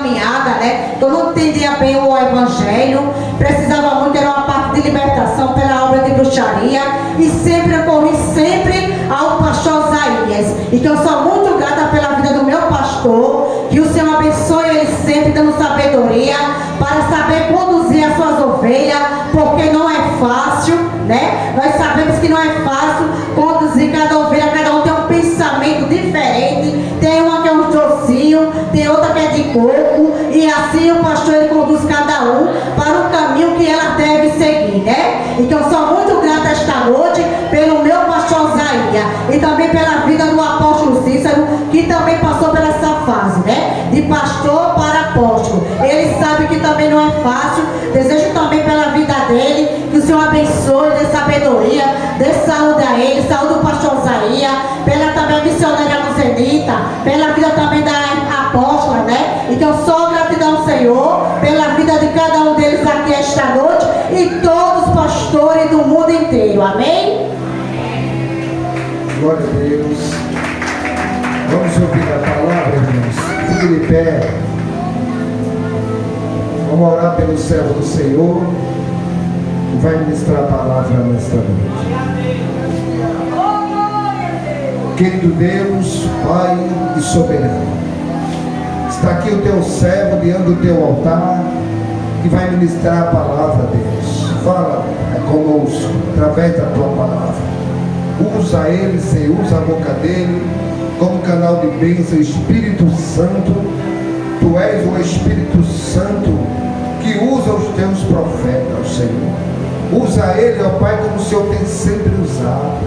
caminhada, né? Eu não entendia bem o evangelho, precisava muito, era uma parte de libertação pela obra de bruxaria, e sempre eu corri sempre ao pastor Isaías, e que eu sou muito grata pela vida do meu pastor, que o Senhor abençoe ele sempre, dando sabedoria para saber conduzir as suas ovelhas, porque não é fácil, né? Nós sabemos que não é fácil conduzir cada ovelha, cada um tem um pensamento diferente, tem uma que é um trocinho, tem outra que é de coco, e assim o pastor ele conduz cada um para o caminho que ela deve seguir, né? Então eu sou muito grata esta noite pelo meu pastor Isaías e também pela vida do apóstolo Cícero, que também passou por essa fase, né? De pastor para apóstolo. Ele sabe que também não é fácil. Desejo também pela vida dele, que o Senhor abençoe, dê sabedoria, dê saúde a ele, saúde do pastor Isaías, pela também missionária Luzenita, pela vida também da apóstola, né? Então só gratidão, Senhor, pela vida de cada um deles aqui esta noite e todos os pastores do mundo inteiro. Amém? Glória a Deus. Vamos ouvir a palavra, irmãos. Fique de pé. Vamos orar pelo servo do Senhor, que vai ministrar a palavra nesta noite. Querido Deus, Pai e soberano, está aqui o teu servo diante do teu altar, que vai ministrar a palavra, Deus. Fala conosco através da tua palavra. Usa ele, Senhor, usa a boca dele como canal de bênção. Espírito Santo, tu és o Espírito Santo que usa os teus profetas, Senhor. Usa ele, ó Pai, como o Senhor tem sempre usado.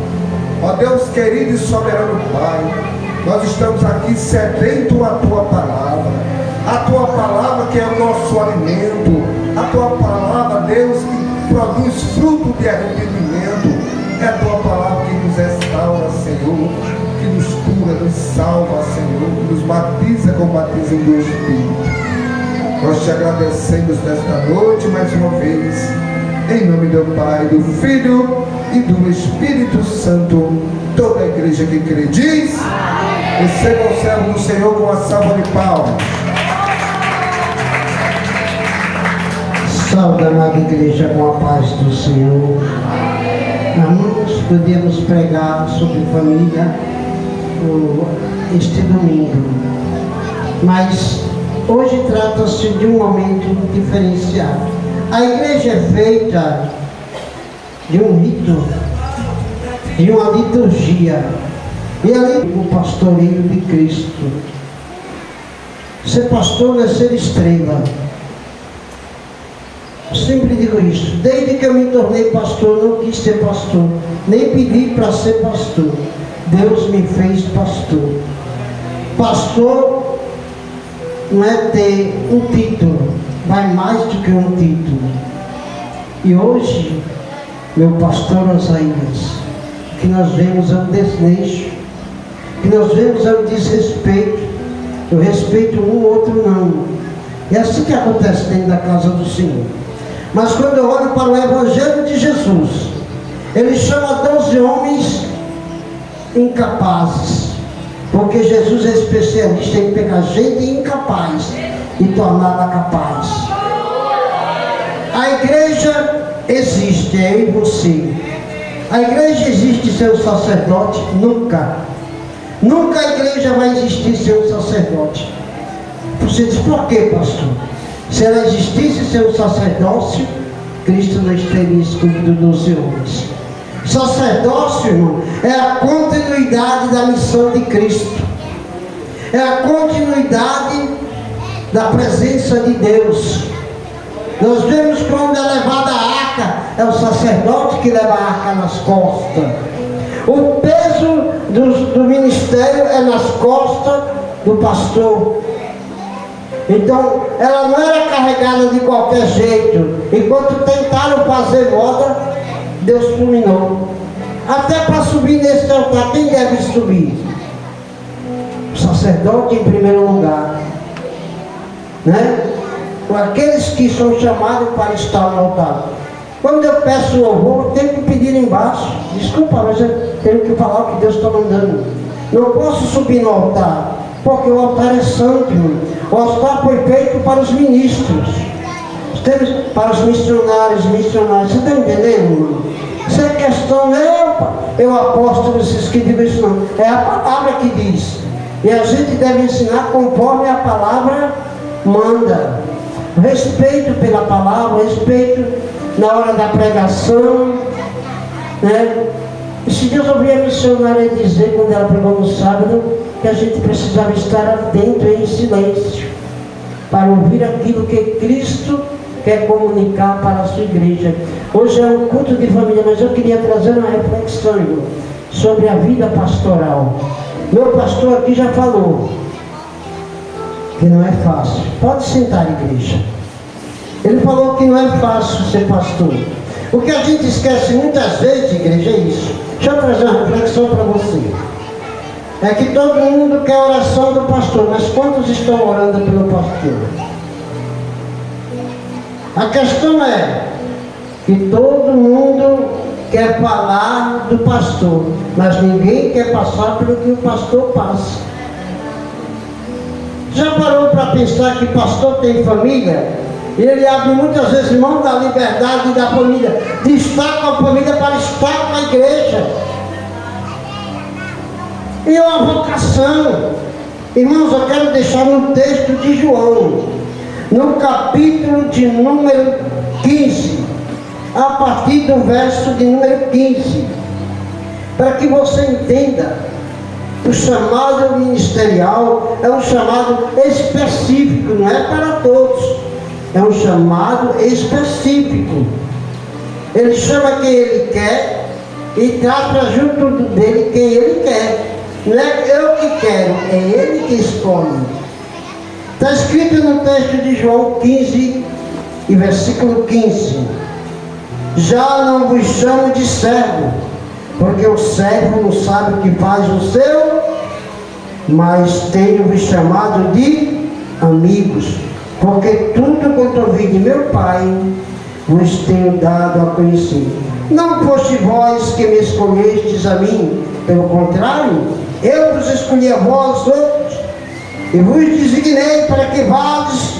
Ó Deus querido e soberano Pai, nós estamos aqui sedento a tua palavra. A tua palavra que é o nosso alimento. A tua palavra, Deus, que produz fruto de arrependimento. É a tua palavra que nos restaura, Senhor, que nos cura, nos salva, Senhor, que nos batiza com o batismo do Espírito. Nós te agradecemos nesta noite mais uma vez, em nome do Pai, do Filho e do Espírito Santo. Toda a igreja que crê diz: receba o servo do Senhor com a salva de palmas. Salve, amada igreja, com a paz do Senhor. Irmãos, podemos pregar sobre família este domingo, mas hoje trata-se de um momento diferenciado. A igreja é feita de um rito, de uma liturgia, e ali o pastoreio de Cristo. Ser pastor é ser estrela. Sempre digo isso. Desde que eu me tornei pastor, não quis ser pastor, nem pedi para ser pastor. Deus me fez pastor. Pastor não é ter um título, vai mais do que um título. E hoje, meu pastor Isaías, que nós vemos é um desleixo, que nós vemos é um desrespeito. Eu respeito um, outro não. É assim que acontece dentro da casa do Senhor. Mas quando eu olho para o Evangelho de Jesus, ele chama 12 homens incapazes, porque Jesus é especialista em pegar gente incapaz e torná-la capaz. A igreja existe, é eu e você. A igreja existe sem o sacerdote? Nunca. Nunca a igreja vai existir sem o sacerdote. Você diz, por quê, pastor? Se ela existisse sem o sacerdócio, Cristo não teria escolhido 12 homens. Sacerdócio, irmão, é a continuidade da missão de Cristo. É a continuidade da presença de Deus. Nós vemos quando é levada a arca, é o sacerdote que leva a arca nas costas. O peso do ministério é nas costas do pastor. Então, ela não era carregada de qualquer jeito. Enquanto tentaram fazer moda, Deus fulminou. Até para subir nesse altar, quem deve subir? O sacerdote em primeiro lugar, né? Aqueles que são chamados para estar no altar. Quando eu peço louvor, eu tenho que pedir embaixo. Desculpa, mas eu tenho que falar o que Deus está mandando. Não posso subir no altar, porque o altar é santo, irmão. O altar foi feito para os ministros. Para os missionários. Você está entendendo, irmão? Isso é questão, não é o apóstolo que diz isso, não. É a palavra que diz. E a gente deve ensinar conforme a palavra manda. Respeito pela palavra, respeito na hora da pregação, né? Esses dias eu ouvi a missionária dizer, quando ela pregou no sábado, que a gente precisava estar atento e em silêncio para ouvir aquilo que Cristo quer comunicar para a sua igreja. Hoje é um culto de família, mas eu queria trazer uma reflexão, irmão, sobre a vida pastoral. Meu pastor aqui já falou que não é fácil. Pode sentar, igreja. Ele falou que não é fácil ser pastor. O que a gente esquece muitas vezes, igreja, é isso. Deixa eu trazer uma reflexão para você. É que todo mundo quer a oração do pastor, mas quantos estão orando pelo pastor? A questão é que todo mundo quer falar do pastor, mas ninguém quer passar pelo que o pastor passa. Já parou para pensar que pastor tem família? E ele abre muitas vezes mão da liberdade da família, de estar com a família para estar com a igreja. E é uma vocação. Irmãos, eu quero deixar no texto de João, no capítulo de número 15, a partir do verso de número 15, para que você entenda. O chamado ministerial é um chamado específico, não é para todos. É um chamado específico. Ele chama quem ele quer e trata junto dele quem ele quer. Não é eu que quero, é ele que escolhe. Está escrito no texto de João 15 e versículo 15: já não vos chamo de servo, porque o servo não sabe o que faz o seu, mas tenho-vos chamado de amigos, porque tudo quanto ouvi de meu Pai vos tenho dado a conhecer. Não foste vós que me escolhestes a mim, pelo contrário, eu vos escolhi a vós outros, e vos designei para que vades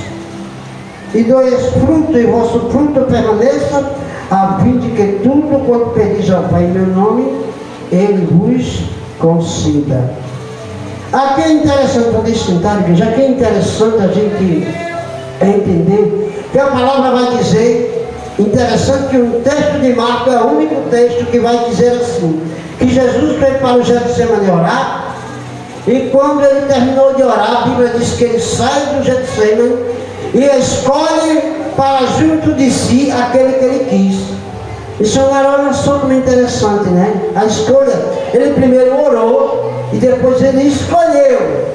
e dois fruto, e vosso fruto permaneça, a fim de que tudo quanto pedis ao Pai em meu nome, Ele vos conceda. Aqui é interessante, para sentar, já que é interessante a gente entender, que a palavra vai dizer, interessante que o texto de Marcos é o único texto que vai dizer assim, que Jesus foi para o Getsemane orar, e quando ele terminou de orar, a Bíblia diz que ele sai do Getsemane e escolhe para junto de si aquele que ele quis. Isso é uma oração como interessante, né? A escolha, ele primeiro orou e depois ele escolheu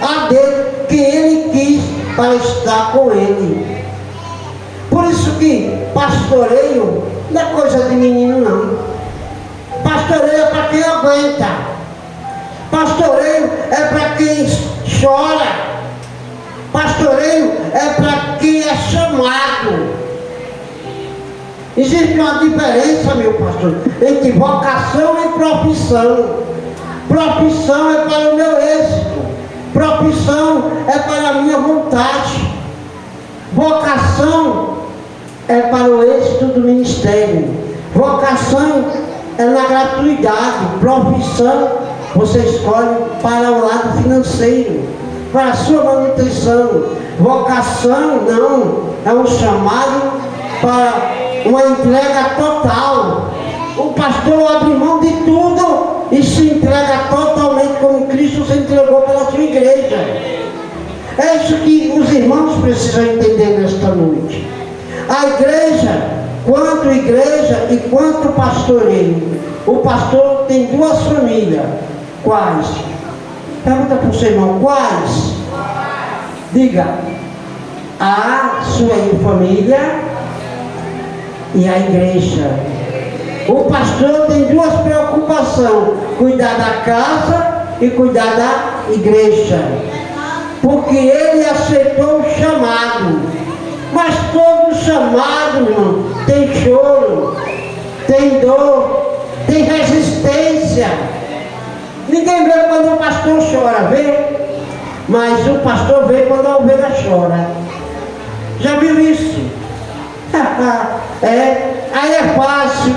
a dele que ele quis para estar com ele. Por isso que pastoreio não é coisa de menino, não. Pastoreio é para quem aguenta. Pastoreio é para quem chora. Pastoreio é para quem é chamado. Existe uma diferença, meu pastor, entre vocação e profissão. Profissão é para o meu êxito. Profissão é para a minha vontade. Vocação é para o êxito do ministério. Vocação é na gratuidade. Profissão você escolhe para o lado financeiro, para a sua manutenção. Vocação não, é um chamado para uma entrega total. O pastor abre mão de tudo e se entrega totalmente como Cristo se entregou pela sua igreja. É isso que os irmãos precisam entender nesta noite. A igreja, quanto igreja e quanto pastoreio, o pastor tem duas famílias. Quais? Pergunta para o seu irmão, quais? Diga, a sua família e a igreja. O pastor tem duas preocupações: cuidar da casa e cuidar da igreja. Porque ele aceitou o chamado. Mas todo chamado, irmão, tem choro, tem dor, tem resistência. Ninguém vê quando o pastor chora, vê? mas o pastor vê quando a ovelha chora. Já viu isso? Aí é fácil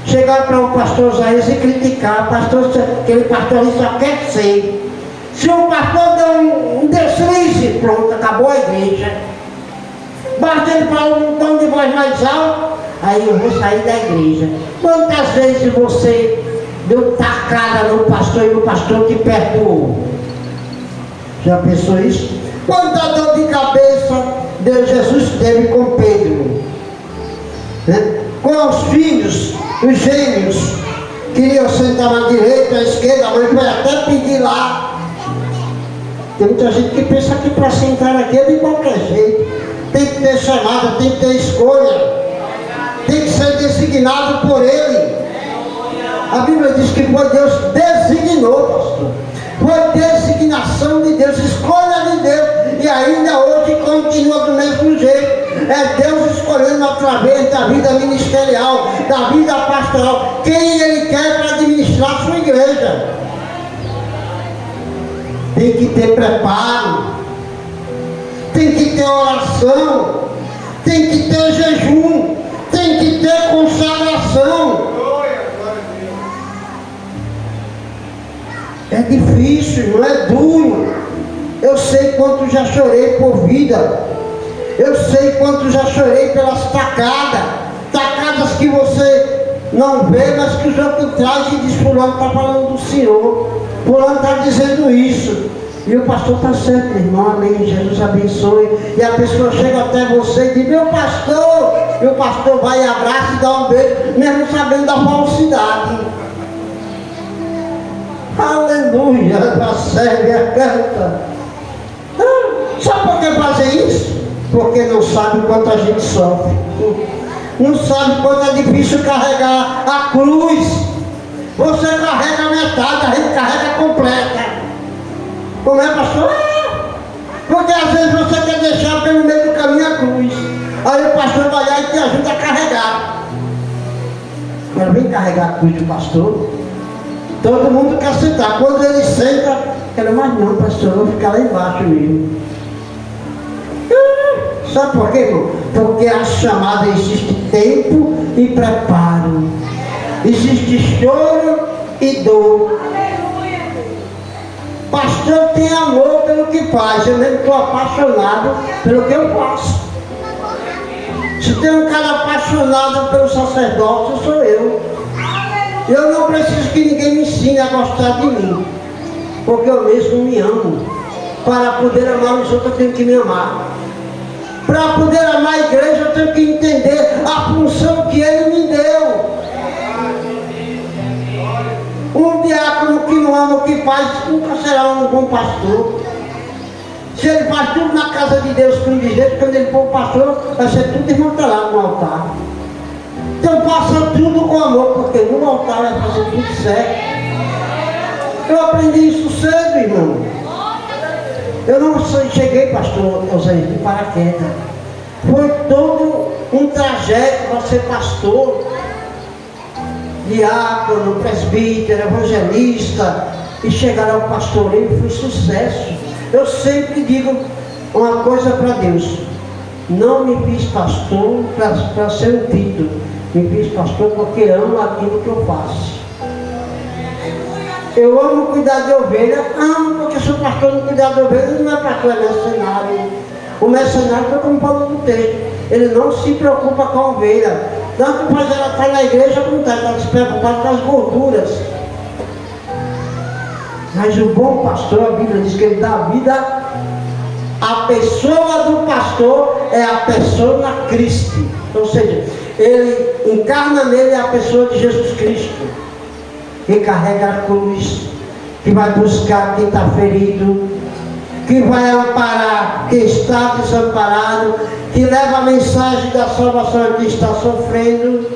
chegar para o pastor Isaías e criticar. Aquele pastor ali só quer ser. Se o pastor der um deslize, pronto, acabou a igreja. Basta ele falar um tom de voz mais alto, aí eu vou sair da igreja. Quantas vezes você deu tacada no pastor e o pastor te perdoou? Já pensou isso? Quanta dor de cabeça Deus Jesus teve com Pedro, né? Com os filhos, os gêmeos, queriam sentar na direita, à esquerda, a mãe foi até pedir lá. Tem muita gente que pensa que para sentar aqui é de qualquer jeito. Tem que ter chamada, tem que ter escolha, tem que ser designado por Ele. A Bíblia diz que foi Deus designou, pastor. Foi designação de Deus, escolha de Deus. E ainda hoje continua do mesmo jeito. É Deus escolhendo através da vida ministerial, da vida pastoral, quem Ele quer para administrar a sua igreja. Tem que ter preparo, tem que ter oração, tem que ter jejum, tem que ter consagração. É difícil, não é duro. Eu sei quanto já chorei por vida. Eu sei quanto já chorei pelas tacadas que você não vê, mas que os outros trazem e diz: fulano está falando do Senhor, fulano está dizendo isso. E o pastor está certo, irmão, amém, Jesus abençoe. E a pessoa chega até você e diz: meu pastor, e o pastor vai e abraça e dá um beijo, mesmo sabendo da falsidade. Aleluia, a Sérvia canta. Sabe por que fazer isso? Porque não sabe o quanto a gente sofre. Não sabe quanto é difícil carregar a cruz. Você carrega metade, a gente carrega completa. Como é, pastor? Porque às vezes você quer deixar pelo meio do caminho a cruz. Aí o pastor vai lá e te ajuda a carregar. Agora vem carregar a cruz do pastor. Todo mundo quer sentar. Quando ele senta, mas não, pastor, eu vou ficar lá embaixo mesmo. Sabe por quê, irmão? Porque a chamada existe tempo e preparo. Existe choro e dor. Pastor tem amor pelo que faz. Eu mesmo estou apaixonado pelo que eu faço. Se tem um cara apaixonado pelo sacerdócio, sou eu. Eu não preciso que ninguém me ensine a gostar de mim, porque eu mesmo me amo. Para poder amar os outros, eu tenho que me amar. Para poder amar a igreja, eu tenho que entender a função que Ele me deu. Um diácono que não ama o que faz nunca será um bom pastor. Se ele faz tudo na casa de Deus com direito, quando ele for pastor, vai ser tudo desmantelado no altar. Então faça tudo com amor, porque no altar vai fazer tudo certo. Eu aprendi isso cedo, irmão. Eu não cheguei, pastor Eusébio, de paraquedas. Foi todo um trajeto para ser pastor, diácono, presbítero, evangelista, e chegar ao pastoreio foi sucesso. Eu sempre digo uma coisa para Deus: não me fiz pastor para ser um título, me fiz pastor porque amo aquilo que eu faço. Eu amo cuidar de ovelha, amo, porque se o pastor não cuidar de ovelha, não é pastor, é mercenário. O mercenário foi como falou no texto, ele não se preocupa com a ovelha. Tanto faz ela estar na igreja como está se preocupado com as gorduras. Mas o bom pastor, a Bíblia diz que ele dá a vida. A pessoa do pastor é a pessoa Cristo. Ou seja, ele encarna nele a pessoa de Jesus Cristo, que carrega a cruz, que vai buscar quem está ferido, que vai amparar quem está desamparado, que leva a mensagem da salvação a quem está sofrendo.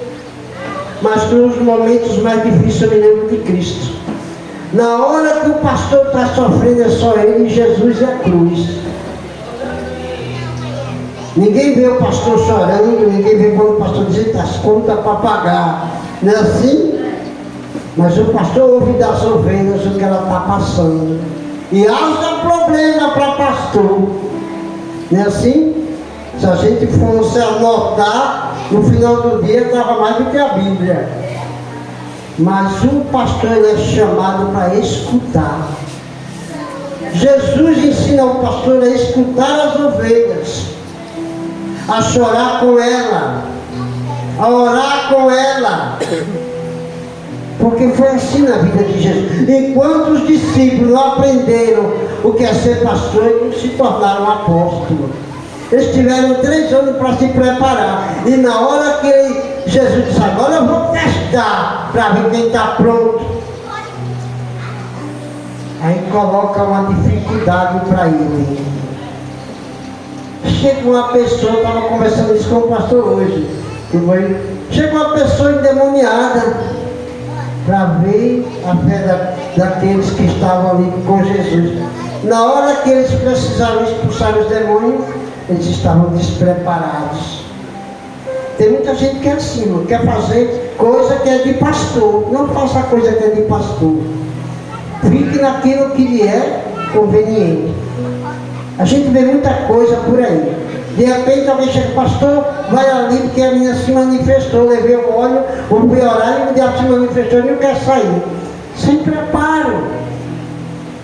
Mas nos momentos mais difíceis eu me lembro de Cristo. Na hora que o pastor está sofrendo, é só ele, Jesus e a cruz. Ninguém vê o pastor chorando, ninguém vê quando o pastor diz as contas para pagar. Não é assim? Mas o pastor ouve das ovelhas o que ela está passando. e haja problema para pastor. Não é assim? Se a gente fosse anotar, no final do dia estava mais do que a Bíblia. Mas o pastor ele é chamado para escutar. Jesus ensina o pastor a escutar as ovelhas, a chorar com ela, a orar com ela. Porque foi assim na vida de Jesus. Enquanto os discípulos não aprenderam o que é ser pastor, eles se tornaram apóstolos. Eles tiveram 3 anos para se preparar. E na hora que Jesus disse, agora eu vou testar para ver quem está pronto. Aí coloca uma dificuldade para ele. Chega uma pessoa, eu estava conversando isso com o pastor hoje. Chega uma pessoa endemoniada para ver a fé daqueles que estavam ali com Jesus. Na hora que eles precisaram expulsar os demônios, eles estavam despreparados. Tem muita gente que é assim, quer fazer coisa que é de pastor. Não faça coisa que é de pastor. Fique naquilo que lhe é conveniente. A gente vê muita coisa por aí. De repente alguém chega, pastor, vai ali porque a menina se manifestou, levei o óleo, vou orar e o diabo se manifestou e não quer sair. Sem preparo.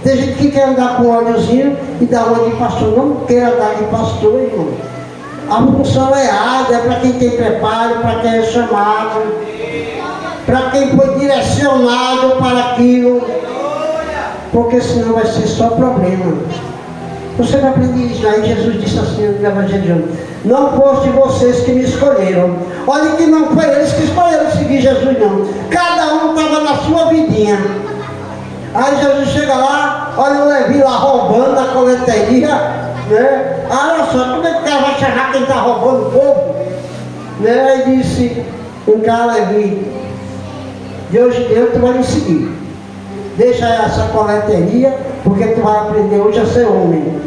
Tem gente que quer andar com óleozinho e dá uma de pastor. Não quer andar de pastor, irmão. A função é errada, é para quem tem preparo, para quem é chamado, para quem foi direcionado para aquilo. Porque senão vai ser só problema. Você vai aprender isso. Aí Jesus disse assim no Evangelho de João: não foste vocês que me escolheram. Olha que não foi eles que escolheram seguir Jesus, não. Cada um estava na sua vidinha. Aí Jesus chega lá, olha o Levi lá roubando a coleteria, né? Olha só, como é que o cara vai chamar quem está roubando o povo? Né? Aí disse um cara, Levi, Deus tu vai me seguir. Deixa essa coleteria, porque tu vai aprender hoje a ser homem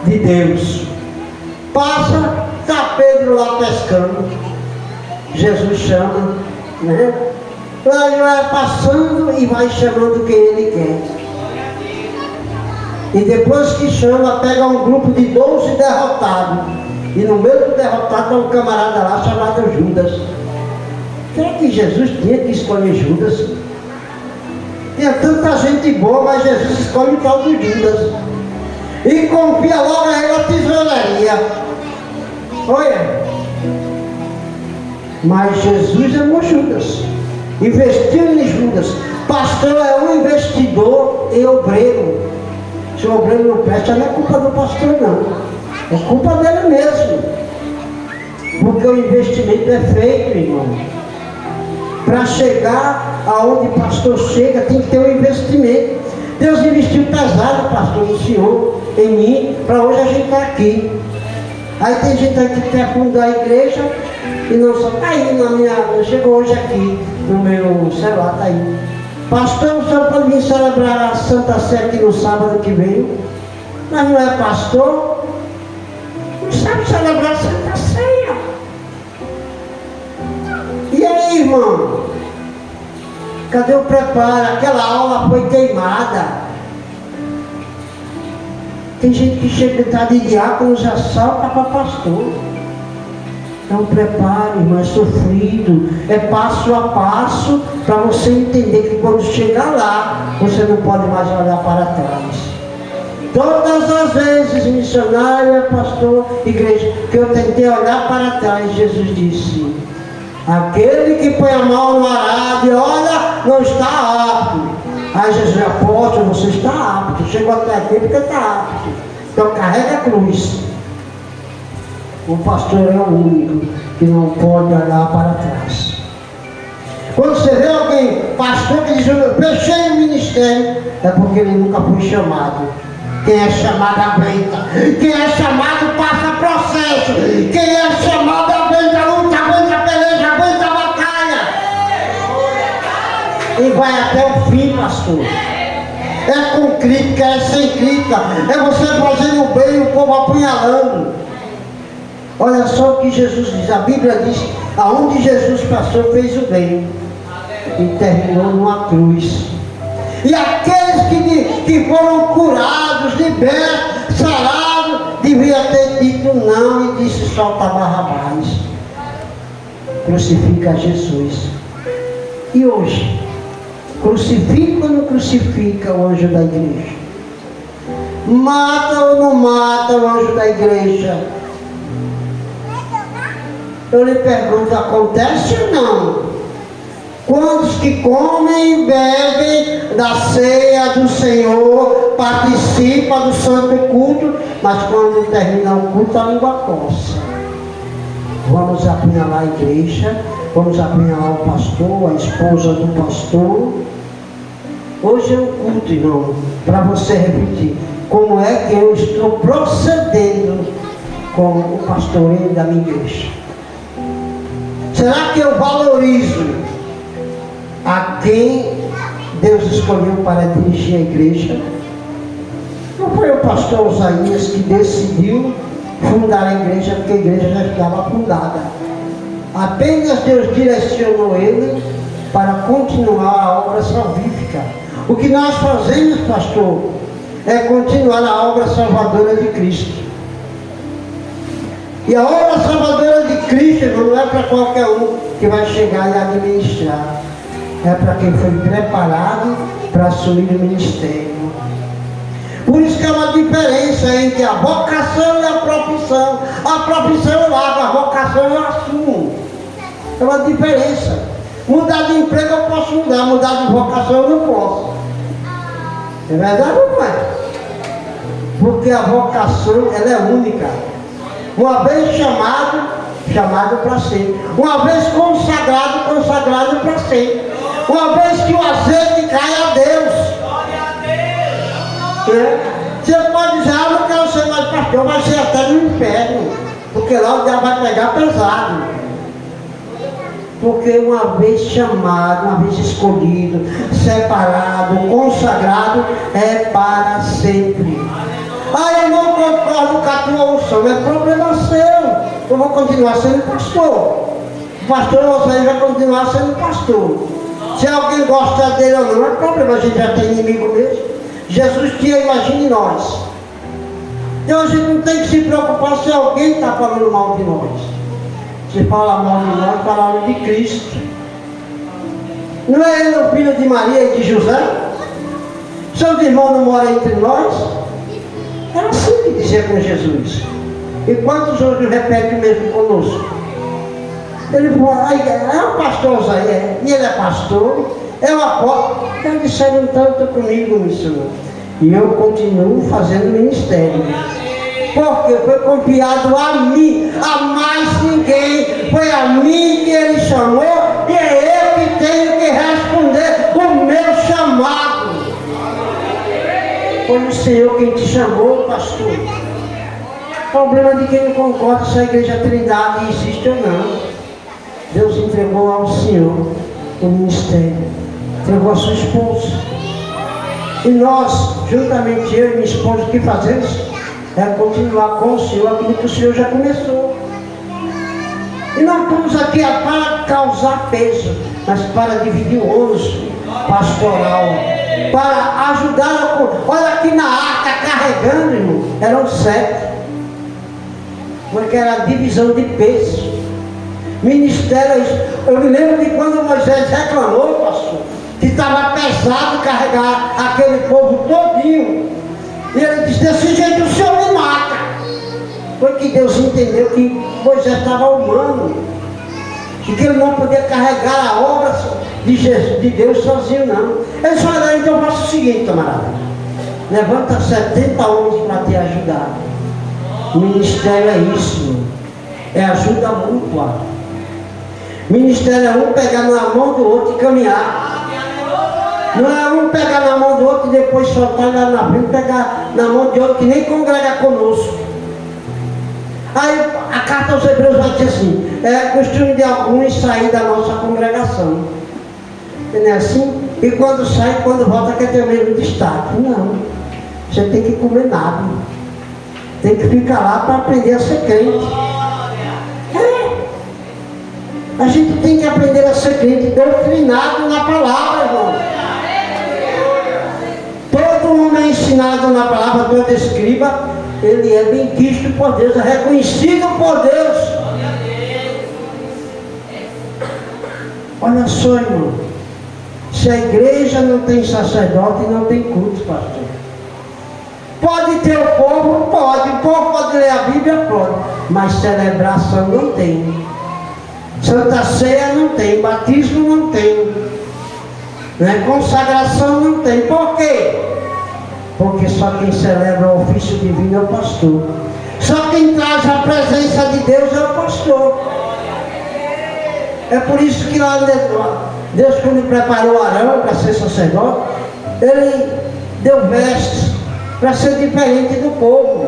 de Deus. Passa, está Pedro lá pescando. Jesus chama, né? Ele vai passando e vai chamando quem ele quer. E depois que chama, pega um grupo de 12 derrotados. E no meio do derrotado está um camarada lá chamado Judas. Será que Jesus tinha que escolher Judas? Tinha tanta gente boa, mas Jesus escolhe o tal de Judas. E confia logo a ele a tesouraria. Olha. Mas Jesus amou Judas. Investiu em Judas. Pastor é um investidor e obreiro. Se o obreiro não presta, não é culpa do pastor, não. É culpa dele mesmo. Porque o investimento é feito, irmão. Para chegar aonde o pastor chega, tem que ter um investimento. Deus investiu pesado, pastor, no senhor, em mim, para hoje a gente estar aqui. Aí tem gente aqui que quer fundar a igreja e não só está aí na minha. Chegou hoje aqui no meu celular, está aí. Pastor, o senhor pode vir celebrar a Santa Sé aqui no sábado que vem? Mas não é pastor? Não sabe celebrar a Santa Ceia. E aí, irmão? Cadê o preparo? Aquela aula foi queimada. Tem gente que chega a de diácono, já salta para pastor. É um preparo, irmão, é sofrido, é passo a passo, para você entender que quando chegar lá, você não pode mais olhar para trás. Todas as vezes, missionário, pastor, igreja, que eu tentei olhar para trás, Jesus disse: aquele que põe a mão no arado e olha, não está apto. Aí Jesus, apóstolo, você está apto. Chegou até aqui porque está apto. Então carrega a cruz. O pastor é o único que não pode olhar para trás. Quando você vê alguém, pastor, que diz: eu fechei o ministério, é porque ele nunca foi chamado. Quem é chamado aguenta. Quem é chamado passa processo. Quem é chamado aguenta luta, aguenta peleja, aguenta batalha. E vai até o fim, pastor. É com crítica, é sem crítica. É você fazendo o bem e o povo apunhalando. Olha só o que Jesus diz. A Bíblia diz: aonde Jesus passou, fez o bem. E terminou numa cruz. E aqueles que foram curados, libertos, sarados, devia ter dito não e disse: solta Barrabás, crucifica Jesus. E hoje, crucifica ou não crucifica o anjo da igreja? Mata ou não mata o anjo da igreja? Eu lhe pergunto, acontece ou não? Quantos que comem e bebem da ceia do Senhor, participam do santo culto, mas quando termina o culto a língua coça? Vamos apunhalar a igreja, vamos apunhalar o pastor, a esposa do pastor. Hoje é um culto, irmão, para você repetir como é que eu estou procedendo com o pastoreio da minha igreja. Será que eu valorizo a quem Deus escolheu para dirigir a igreja? Não foi o pastor Osaías que decidiu fundar a igreja, porque a igreja já estava fundada. Apenas Deus direcionou ele para continuar a obra salvífica. O que nós fazemos, pastor, é continuar a obra salvadora de Cristo. E a obra salvadora de Cristo não é para qualquer um que vai chegar e administrar. É para quem foi preparado para assumir o ministério. Por isso que há uma diferença entre a vocação e a profissão. A profissão eu largo, a vocação eu assumo. É uma diferença. Mudar de emprego eu posso mudar de vocação eu não posso. É verdade ou não é? Porque a vocação, ela é única. Uma vez chamado para ser. Uma vez consagrado para ser. Uma vez que o azeite cai a Deus. É. Você pode dizer: não quero ser mais pastor, vai ser até no inferno. Porque lá o diabo vai pegar pesado. Porque uma vez chamado, uma vez escolhido, separado, consagrado, é para sempre. Eu não concordo com a tua unção, é problema seu. Eu vou continuar sendo pastor. O pastor Osaías vai continuar sendo pastor. Se alguém gosta dele ou não, é problema, a gente já tem inimigo mesmo. Jesus tinha, imagine nós. Então a gente não tem que se preocupar se alguém está falando mal de nós. Se fala mal de nós, fala de Cristo. Não é ele o filho de Maria e de José? Seus irmãos não moram entre nós? Era assim que dizia com Jesus. E quantos hoje repetem mesmo conosco? Ele falou: é o pastor Osaías, e ele é pastor, é o apóstolo. Eles disseram tanto comigo, meu Senhor. E eu continuo fazendo ministério. Porque foi confiado a mim, a mais ninguém. Foi a mim que ele chamou, e é eu que tenho que responder o meu chamado. Foi o Senhor quem te chamou, pastor. O problema de quem não concorda se a igreja Trindade existe ou não. Deus entregou ao Senhor o ministério, entregou a sua esposa. E nós, juntamente eu e minha esposa, o que fazemos? É continuar com o Senhor aquilo que o Senhor já começou. E não estamos aqui para causar peso, mas para dividir o ônus pastoral, para ajudar. Olha aqui na arca carregando, irmão, eram 7, porque era a divisão de peso. Ministérios, eu me lembro de quando Moisés reclamou, pastor, que estava pesado carregar aquele povo todinho. E ele disse: desse jeito o Senhor me mata. Foi que Deus entendeu que Moisés estava humano e que ele não podia carregar a obra de Deus sozinho, não. Ele falou: então faça o seguinte, camarada, levanta 70 homens para te ajudar. O ministério é isso, é ajuda mútua. Ministério é um pegar na mão do outro e caminhar. Não é um pegar na mão do outro e depois soltar lá na frente, pegar na mão de outro que nem congrega conosco. Aí a carta aos Hebreus vai dizer assim: é costume de alguns sair da nossa congregação. Não é assim? E quando sai, quando volta, quer ter o mesmo destaque. Não. Você tem que comer nada. Tem que ficar lá para aprender a ser crente. A gente tem que aprender a ser crente doutrinado na palavra, irmão. ensinado na palavra do escriba, ele é bem quisto por Deus, é reconhecido por Deus. Olha só, irmão, se a igreja não tem sacerdote, não tem culto, pastor. Pode ter o povo pode ler a Bíblia, pode, mas celebração não tem. Santa Ceia não tem, batismo não tem, né? Consagração não tem. Por quê? Porque só quem celebra o ofício divino é o pastor. Só quem traz a presença de Deus é o pastor. É por isso que lá Deus, quando preparou Arão para ser sacerdote, ele deu vestes para ser diferente do povo,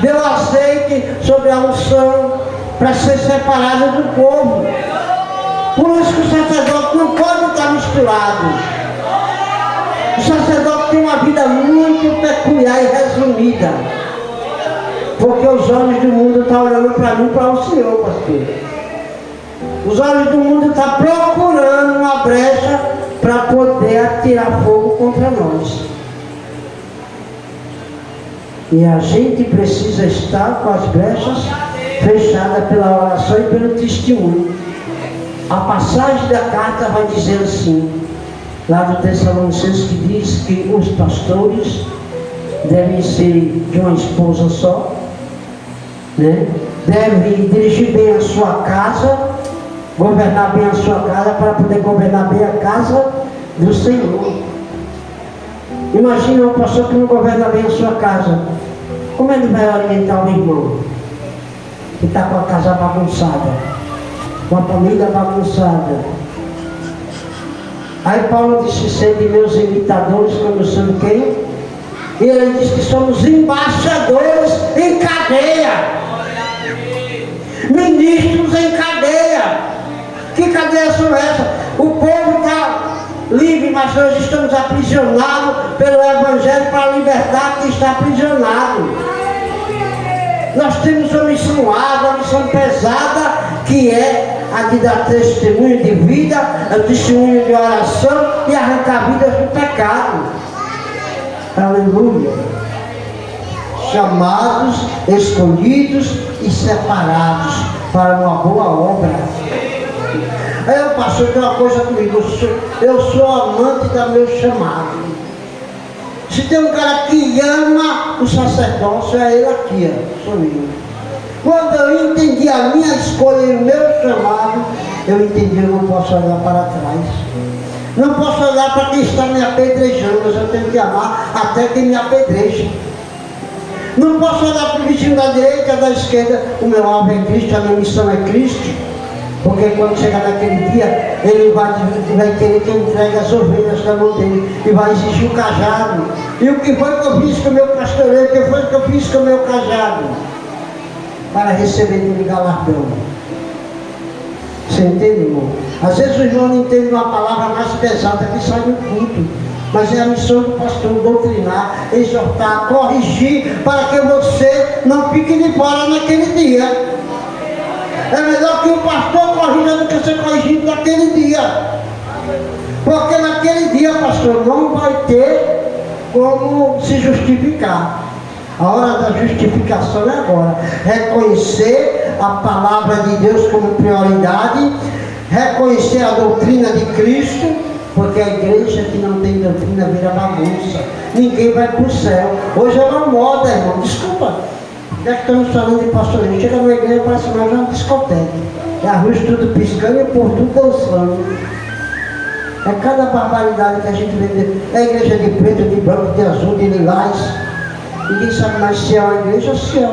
deu azeite sobre a unção para ser separado do povo. Por isso que o sacerdote não pode estar misturado. O sacerdote tem uma vida muito peculiar e resumida, porque os olhos do mundo estão olhando para mim, para o Senhor, pastor. Os olhos do mundo estão procurando uma brecha para poder atirar fogo contra nós. E a gente precisa estar com as brechas fechadas pela oração e pelo testemunho. A passagem da carta vai dizer assim, lá do Tessalonicenses, que diz que os pastores devem ser de uma esposa só, né? Devem dirigir bem a sua casa, governar bem a sua casa para poder governar bem a casa do Senhor. Imagina um pastor que não governa bem a sua casa. Como ele vai orientar o irmão que está com a casa bagunçada, com a família bagunçada? Aí Paulo disse: sede meus imitadores, como sendo quem? E ele diz que somos embaixadores em cadeia, ministros em cadeia. Que cadeia são essas? O povo está livre, mas nós estamos aprisionados pelo Evangelho para libertar quem está aprisionado. Nós temos uma missão árdua, uma missão pesada, que é a de dar testemunho de vida, a testemunho de oração e arrancar vidas do pecado. Aleluia. Chamados, escolhidos e separados para uma boa obra. Aí o pastor tem uma coisa comigo, eu sou amante do meu chamado. Se tem um cara que ama o sacerdócio, é ele aqui, ó, sou eu. Quando eu entendi a minha escolha e o meu chamado, eu entendi, eu não posso olhar para trás. Não posso olhar para quem está me apedrejando, mas eu tenho que amar até quem me apedreja. Não posso olhar para o vizinho da direita, da esquerda. O meu alvo é Cristo, a minha missão é Cristo. Porque quando chegar naquele dia, ele vai querer que eu entregue as ovelhas da mão dele e vai exigir o cajado. E o que foi que eu fiz com o meu pastoreio? O que foi que eu fiz com o meu cajado? Para receber dele galardão. Você entende, irmão? Às vezes o irmão não entende uma palavra mais pesada que sai do culto. Mas é a missão do pastor doutrinar, exortar, corrigir, para que você não fique de fora naquele dia. É melhor que o pastor corrija do que ser corrigido naquele dia. Porque naquele dia, pastor, não vai ter como se justificar. A hora da justificação é agora. Reconhecer a palavra de Deus como prioridade, reconhecer a doutrina de Cristo, porque a igreja que não tem doutrina vira bagunça. Ninguém vai para o céu. Hoje é uma moda, irmão. Desculpa. Já que estamos falando de pastoreio, chega numa igreja para cima de uma discoteca. É a luz tudo piscando e o povo tudo dançando. É cada barbaridade que a gente vê. É a igreja de preto, de branco, de azul, de lilás. Ninguém sabe mais se é uma igreja ou se é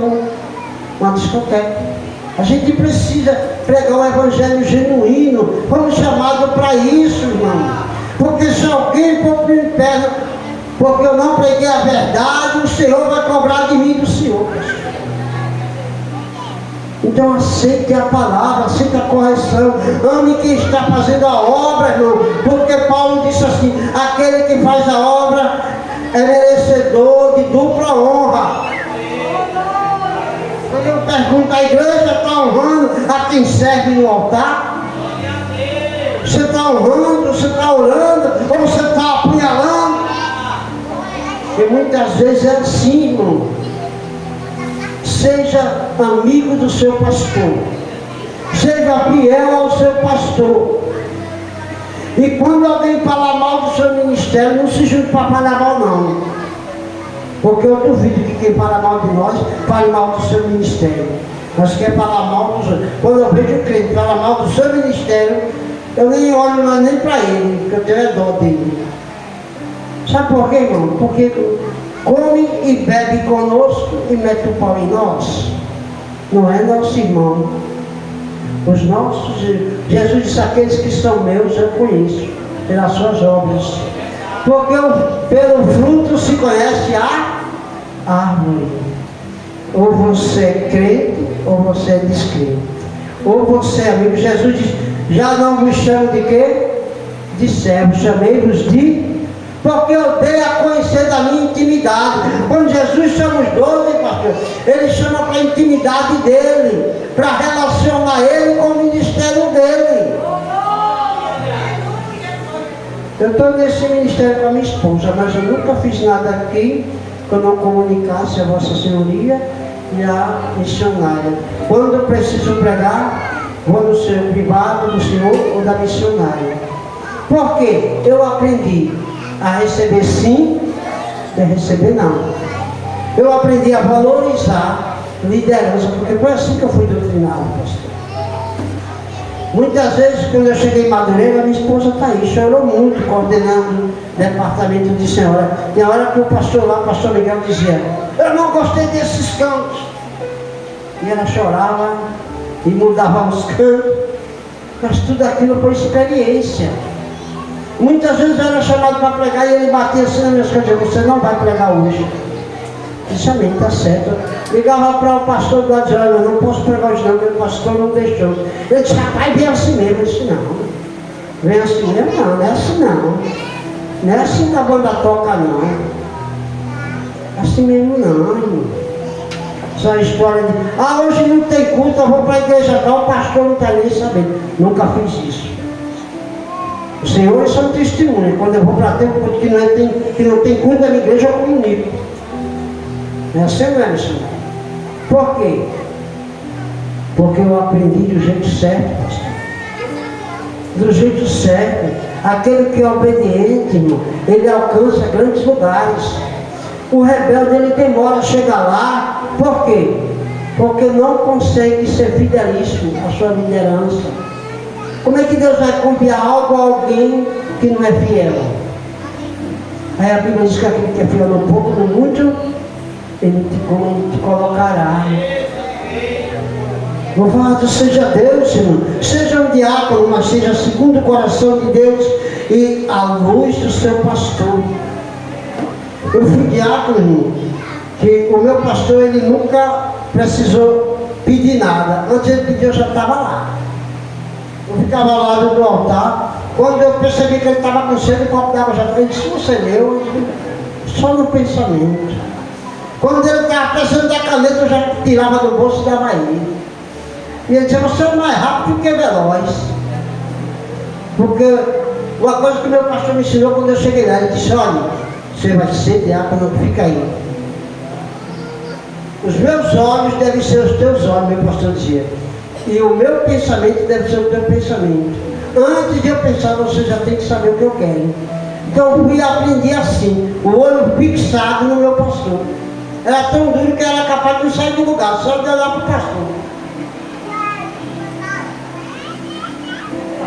uma discoteca. A gente precisa pregar o evangelho genuíno. Fomos chamados para isso, irmão. Porque se alguém for para o inferno, porque eu não preguei a verdade, o Senhor vai cobrar de mim do Senhor. Então aceite a palavra, aceite a correção, ame quem está fazendo a obra, irmão, porque Paulo disse assim: aquele que faz a obra é merecedor de dupla honra. Quando eu pergunto, a igreja está honrando a quem serve no altar? Você está honrando, você está orando, ou você está apunhalando? E muitas vezes é assim, irmão. Seja amigo do seu pastor. Seja fiel ao seu pastor. E quando alguém fala mal do seu ministério, não se junte para falar mal, não. Porque eu duvido que quem fala mal de nós, fale mal do seu ministério. Mas quer falar mal dos outros. Quando eu vejo o crente falar mal do seu ministério, eu nem olho mais nem para ele, porque eu tenho dó dele. Sabe por quê, irmão? Porque come e bebe conosco e mete o pau em nós. Não é nosso irmão. Os nossos, Jesus disse: aqueles que são meus eu conheço, pelas suas obras. Porque pelo fruto se conhece a árvore. Ou você é crente, ou você é descrente. Ou você é amigo. Jesus diz: já não vos chamo de quê? De servos, chamei-vos de... Porque eu dei a conhecer da minha intimidade. Quando Jesus chama os 12, pastor, ele chama para a intimidade dele, para relacionar ele com o ministério dele. Eu estou nesse ministério com a minha esposa, mas eu nunca fiz nada aqui que eu não comunicasse a Vossa Senhoria e a missionária. Quando eu preciso pregar, vou no seu privado, do senhor ou da missionária. Por quê? Eu aprendi a receber sim e a receber não. Eu aprendi a valorizar liderança, porque foi assim que eu fui doutrinado, pastor. Muitas vezes, quando eu cheguei em Madureira, minha esposa está aí, chorou muito, coordenando o departamento de senhora. E a hora que o pastor lá, o pastor Miguel, dizia: eu não gostei desses cantos. E ela chorava e mudava os cantos. Mas tudo aquilo foi experiência. Muitas vezes eu era chamado para pregar e ele batia assim nas minhas coisas: você não vai pregar hoje. Disse: amém, está certo. Ligava para o pastor do lado e dizia: eu não posso pregar hoje não, porque o pastor não deixou. Ele disse: rapaz, vem assim mesmo. Eu disse: não, vem assim mesmo não, não é assim não. Não é assim que a banda toca não. Assim mesmo não, irmão. Essa história de: hoje não tem culto, eu vou para a igreja não, o pastor não está nem sabendo. Nunca fiz isso. O Senhor é só um testemunho. Quando eu vou para ter um culto que não tem culto na minha igreja, eu comunico. Não é assim, não é, missionário? Por quê? Porque eu aprendi do jeito certo, pastor. Do jeito certo. Aquele que é obediente, irmão, ele alcança grandes lugares. O rebelde, ele demora a chegar lá. Por quê? Porque não consegue ser fidelíssimo à sua liderança. Como é que Deus vai confiar algo a alguém que não é fiel? Aí a Bíblia diz que aquele que é fiel no pouco, no muito, ele te colocará. Louvado seja Deus, irmão. Seja um diácono, mas seja segundo o coração de Deus e a luz do seu pastor. Eu fui diácono, irmão, que o meu pastor, ele nunca precisou pedir nada. Antes ele pedir, eu já estava lá. Eu ficava lá do altar. Quando eu percebi que ele estava com sede, o copo d'água já estava. Ele disse: você leu? Só no pensamento. Quando ele estava precisando da caneta, eu já tirava do bolso e dava a ele. E ele dizia: você é mais rápido que veloz. Porque uma coisa que o meu pastor me ensinou quando eu cheguei lá, ele disse: olha, você vai ser diácono, fica aí. Os meus olhos devem ser os teus olhos, meu pastor dizia. E o meu pensamento deve ser o teu pensamento. Antes de eu pensar, você já tem que saber o que eu quero. Então eu fui aprender assim, o olho fixado no meu pastor. Era tão duro que era capaz de não sair do lugar, só de olhar para o pastor.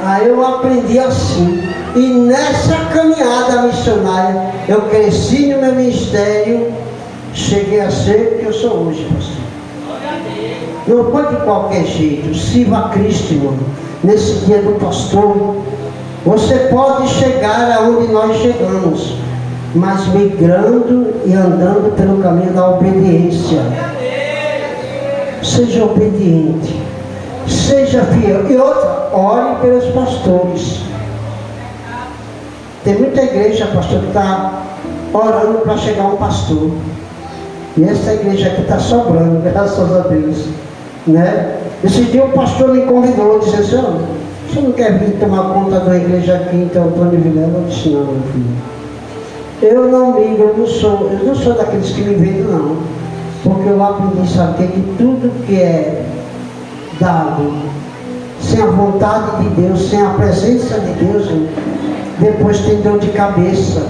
Aí eu aprendi assim. E nessa caminhada missionária, eu cresci no meu ministério, cheguei a ser o que eu sou hoje, pastor. Não foi de qualquer jeito. Sirva a Cristo, irmão. Nesse dia do pastor, você pode chegar aonde nós chegamos, mas migrando e andando pelo caminho da obediência. Seja obediente, seja fiel. E outra, ore pelos pastores. Tem muita igreja, pastor, que está orando para chegar um pastor. E essa igreja aqui está sobrando, graças a Deus. Né? Esse dia o pastor me convidou, disse assim: você não quer vir tomar conta da igreja aqui em Antônio Vilela? Eu disse: não, meu filho, Eu não migro, eu não sou daqueles que me vendem, não. Porque eu aprendi, sabe, que tudo que é dado sem a vontade de Deus, sem a presença de Deus, depois tem dor de cabeça.